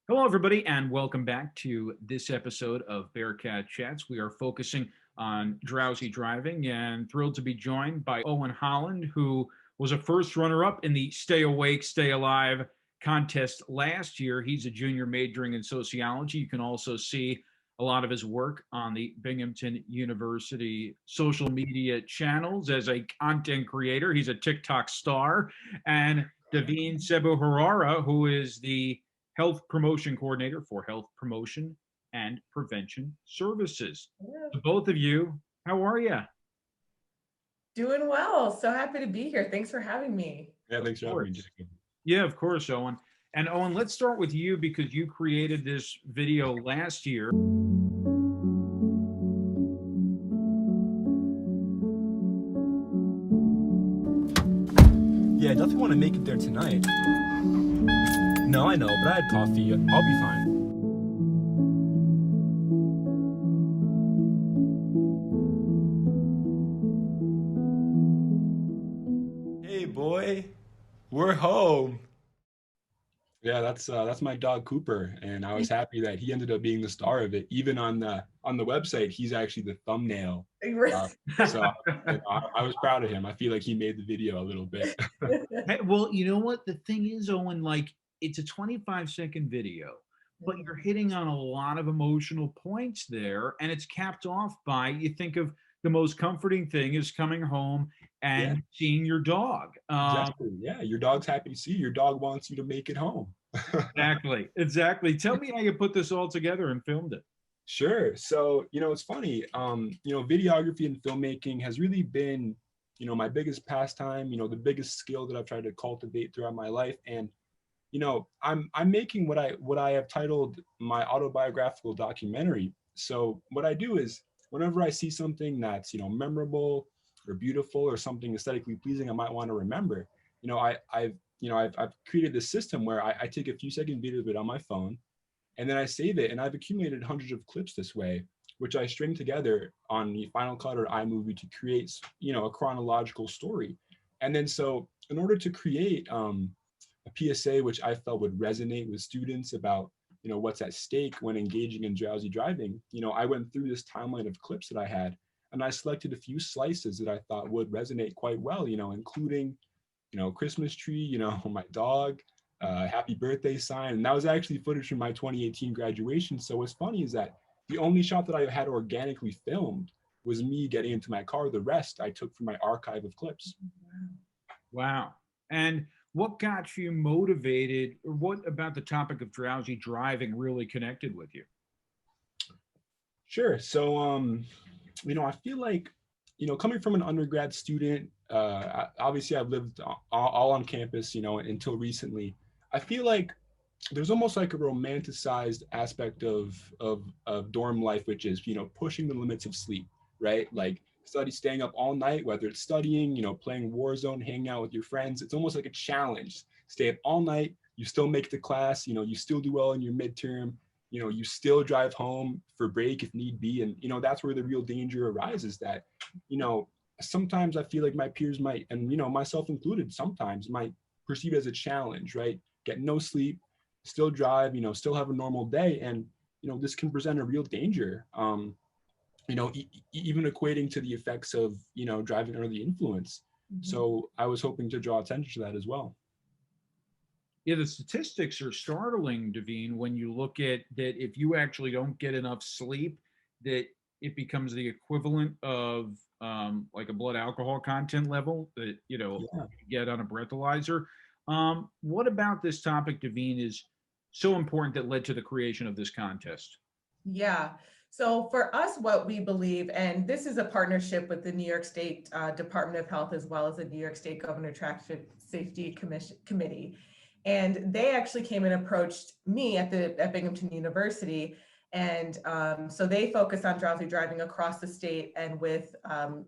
Hello, everybody, and welcome back to this episode of Bearcat Chats. We are focusing on drowsy driving and thrilled to be joined by Owen Holland, who was a first runner up in the Stay Awake, Stay Alive contest last year. He's a junior majoring in sociology. You can also see a lot of his work on the Binghamton University social media channels as a content creator. He's a TikTok star. And Daveen Sebu Harara, who is the Health Promotion Coordinator for Health Promotion and Prevention Services. Yeah. To both of you, how are you? Doing well. So happy to be here. Thanks for having me. Yeah, thanks for having me, Course. Jacob. Yeah, of course, Owen. And Owen, let's start with you because you created this video last year. Yeah, I definitely want to make it there tonight. No, I know, but I had coffee. I'll be fine. Hey, boy. We're home. Yeah, that's my dog Cooper, and I was happy that he ended up being the star of it. Even on the website, he's actually the thumbnail. So I was proud of him. I feel like he made the video a little bit. Hey, well, you know what? The thing is, Owen, like it's a 25-second video, but you're hitting on a lot of emotional points there, and it's capped off by you think of the most comforting thing is coming home and Yeah. seeing your dog. Exactly. Yeah, your dog's happy to see you. Your dog wants you to make it home. Exactly. Tell me how you put this all together and filmed it. Sure. So, it's funny. Videography and filmmaking has really been, my biggest pastime, the biggest skill that I've tried to cultivate throughout my life. And, I'm making what I have titled my autobiographical documentary. So what I do is whenever I see something that's, memorable or beautiful or something aesthetically pleasing I might want to remember, I've created this system where I take a few second video of it on my phone, and then I save it, and I've accumulated hundreds of clips this way, which I string together on the Final Cut or iMovie to create, a chronological story. And then so in order to create a PSA, which I felt would resonate with students about, what's at stake when engaging in drowsy driving, I went through this timeline of clips that I had, and I selected a few slices that I thought would resonate quite well, including, Christmas tree, my dog, happy birthday sign. And that was actually footage from my 2018 graduation. So what's funny is that the only shot that I had organically filmed was me getting into my car. The rest I took from my archive of clips. Wow. And what got you motivated, or what about the topic of drowsy driving really connected with you? Sure. So, I feel like, coming from an undergrad student, obviously I've lived all on campus, until recently. I feel like there's almost like a romanticized aspect of dorm life, which is, pushing the limits of sleep, right? Like staying up all night, whether it's studying, playing Warzone, hanging out with your friends. It's almost like a challenge. Stay up all night, you still make the class, you still do well in your midterm, you still drive home for break if need be. And, that's where the real danger arises that, sometimes I feel like my peers might, and, myself included, sometimes might perceive it as a challenge, right? Get no sleep, still drive, still have a normal day. And, this can present a real danger, even equating to the effects of, driving under the influence. Mhm. So I was hoping to draw attention to that as well. Yeah, the statistics are startling, Daveen, when you look at that if you actually don't get enough sleep, that it becomes the equivalent of like a blood alcohol content level that, Yeah. you get on a breathalyzer. What about this topic, Daveen, is so important that led to the creation of this contest? Yeah. So for us, what we believe, and this is a partnership with the New York State Department of Health, as well as the New York State Governor Traffic Safety Committee. And they actually came and approached me at Binghamton University. And so they focus on drowsy driving across the state and with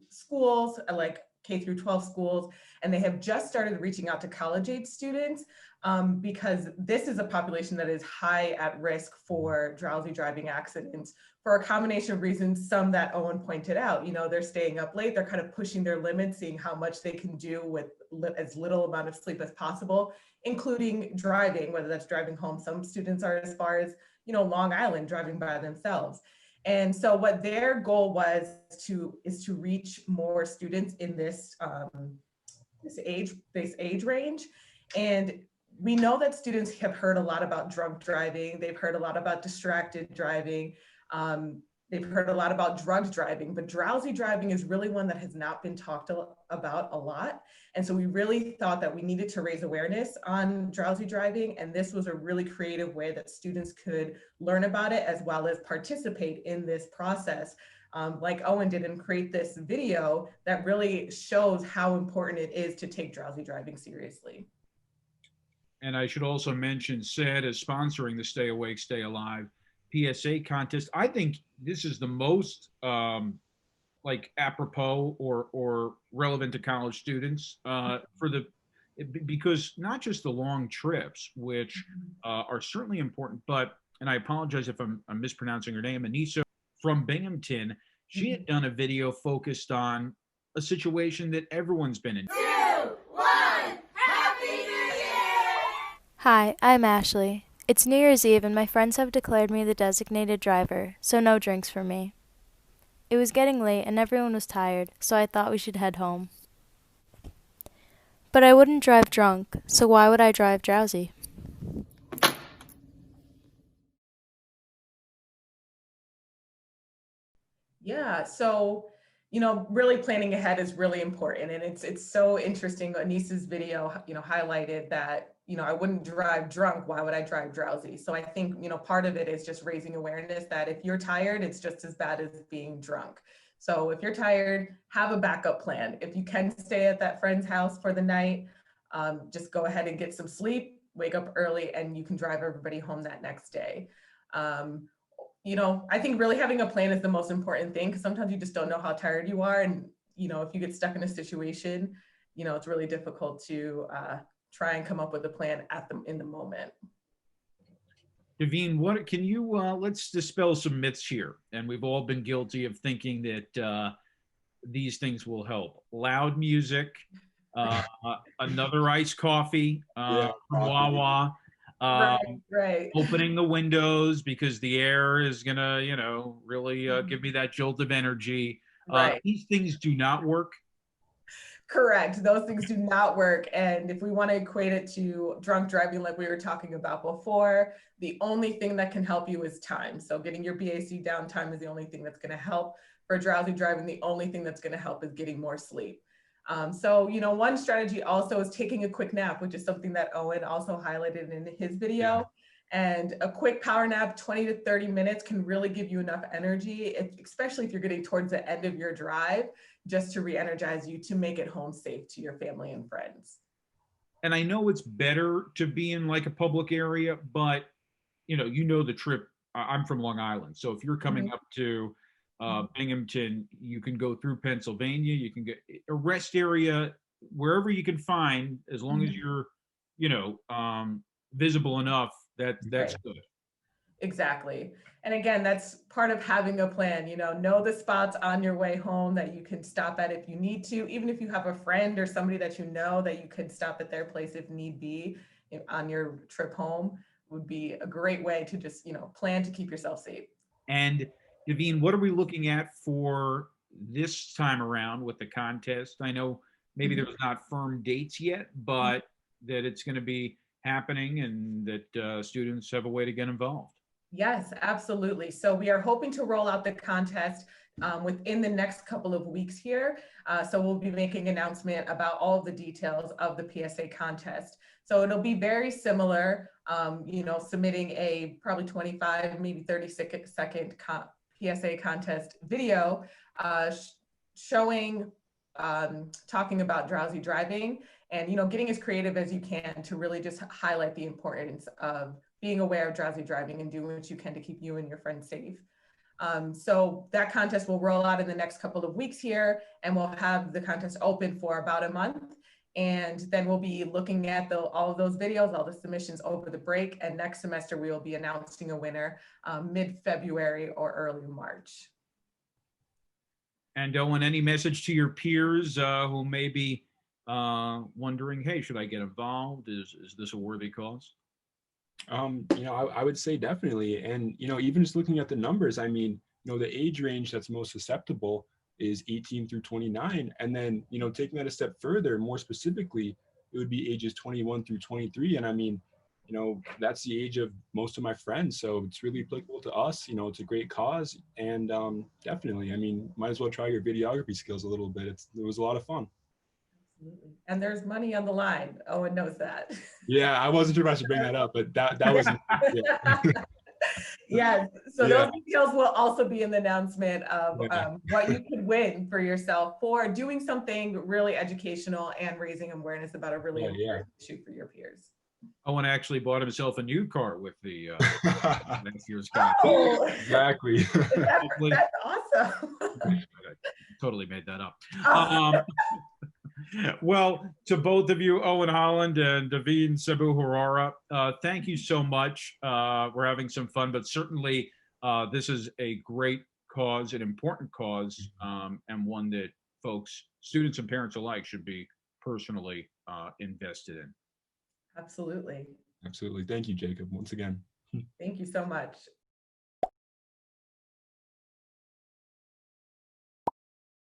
schools like K through 12 schools, and they have just started reaching out to college age students because this is a population that is high at risk for drowsy driving accidents for a combination of reasons, some that Owen pointed out. You know, they're staying up late, they're kind of pushing their limits, seeing how much they can do with as little amount of sleep as possible, including driving, whether that's driving home. Some students are as far as, you know, Long Island, driving by themselves. And so what their goal was is to reach more students in this this age range. And we know that students have heard a lot about drunk driving. They've heard a lot about distracted driving. They've heard a lot about drugged driving, but drowsy driving is really one that has not been talked about a lot. And so we really thought that we needed to raise awareness on drowsy driving. And this was a really creative way that students could learn about it as well as participate in this process. Like Owen did, and create this video that really shows how important it is to take drowsy driving seriously. And I should also mention SAD is sponsoring the Stay Awake, Stay Alive PSA contest. I think this is the most like apropos or relevant to college students because not just the long trips, which are certainly important, but, and I apologize if I'm mispronouncing her name, Anissa from Binghamton, she had done a video focused on a situation that everyone's been in. 2, 1, Happy New Year! Hi, I'm Ashley. It's New Year's Eve and my friends have declared me the designated driver, so no drinks for me. It was getting late and everyone was tired, so I thought we should head home. But I wouldn't drive drunk, so why would I drive drowsy? Yeah, so, you know, really planning ahead is really important. And it's so interesting. Anissa's video, you know, highlighted that, you know, I wouldn't drive drunk. Why would I drive drowsy? So I think, you know, part of it is just raising awareness that if you're tired, it's just as bad as being drunk. So if you're tired, have a backup plan. If you can stay at that friend's house for the night, just go ahead and get some sleep, wake up early, and you can drive everybody home that next day. You know, I think really having a plan is the most important thing, because sometimes you just don't know how tired you are. And, you know, if you get stuck in a situation, you know, it's really difficult to try and come up with a plan in the moment. Daveen, what can you, let's dispel some myths here. And we've all been guilty of thinking that these things will help. Loud music, another iced coffee from Wawa. Right. Opening the windows because the air is gonna, you know, really give me that jolt of energy. Right. These things do not work. Correct. Those things do not work. And if we want to equate it to drunk driving, like we were talking about before, the only thing that can help you is time. So getting your BAC down time is the only thing that's going to help. For drowsy driving, the only thing that's going to help is getting more sleep. So, you know, one strategy also is taking a quick nap, which is something that Owen also highlighted in his video. Yeah. And a quick power nap, 20 to 30 minutes, can really give you enough energy, especially if you're getting towards the end of your drive, just to re-energize you to make it home safe to your family and friends. And I know it's better to be in like a public area, but, you know the trip. I'm from Long Island. So if you're coming up to Binghamton, you can go through Pennsylvania, you can get a rest area wherever you can find, as long as you're, you know, visible enough, that's right. Good. Exactly. And again, that's part of having a plan. You know the spots on your way home that you can stop at if you need to, even if you have a friend or somebody that you know that you could stop at their place if need be on your trip home, would be a great way to just, you know, plan to keep yourself safe. And Daveen, what are we looking at for this time around with the contest? I know maybe there's not firm dates yet, but that it's going to be happening and that students have a way to get involved. Yes, absolutely. So we are hoping to roll out the contest within the next couple of weeks here. So we'll be making an announcement about all of the details of the PSA contest. So it'll be very similar, you know, submitting a probably 25, maybe 30-second PSA contest video showing, talking about drowsy driving and, you know, getting as creative as you can to really just highlight the importance of being aware of drowsy driving and doing what you can to keep you and your friends safe. So that contest will roll out in the next couple of weeks here, and we'll have the contest open for about a month. And then we'll be looking at all of those videos, all the submissions over the break. And next semester, we will be announcing a winner mid-February or early March. And Owen, any message to your peers who may be wondering, hey, should I get involved? Is this a worthy cause? I would say definitely. And, even just looking at the numbers, I mean, the age range that's most susceptible is 18 through 29. And then, taking that a step further, more specifically, it would be ages 21 through 23. And I mean, that's the age of most of my friends. So it's really applicable to us. It's a great cause. And definitely, I mean, might as well try your videography skills a little bit. It was a lot of fun. Absolutely. And there's money on the line. Owen knows that. Yeah, I wasn't sure if I should bring that up, but that was yeah. Yes. So those details will also be in the announcement of what you could win for yourself for doing something really educational and raising awareness about a really important issue for your peers. Owen actually bought himself a new car with the next year's contest. Oh, exactly. That's awesome. I totally made that up. Well, to both of you, Owen Holland and Daveen Sabu Harara, thank you so much. We're having some fun, but certainly this is a great cause, an important cause, and one that folks, students and parents alike, should be personally invested in. Absolutely. Absolutely. Thank you, Jacob, once again. Thank you so much.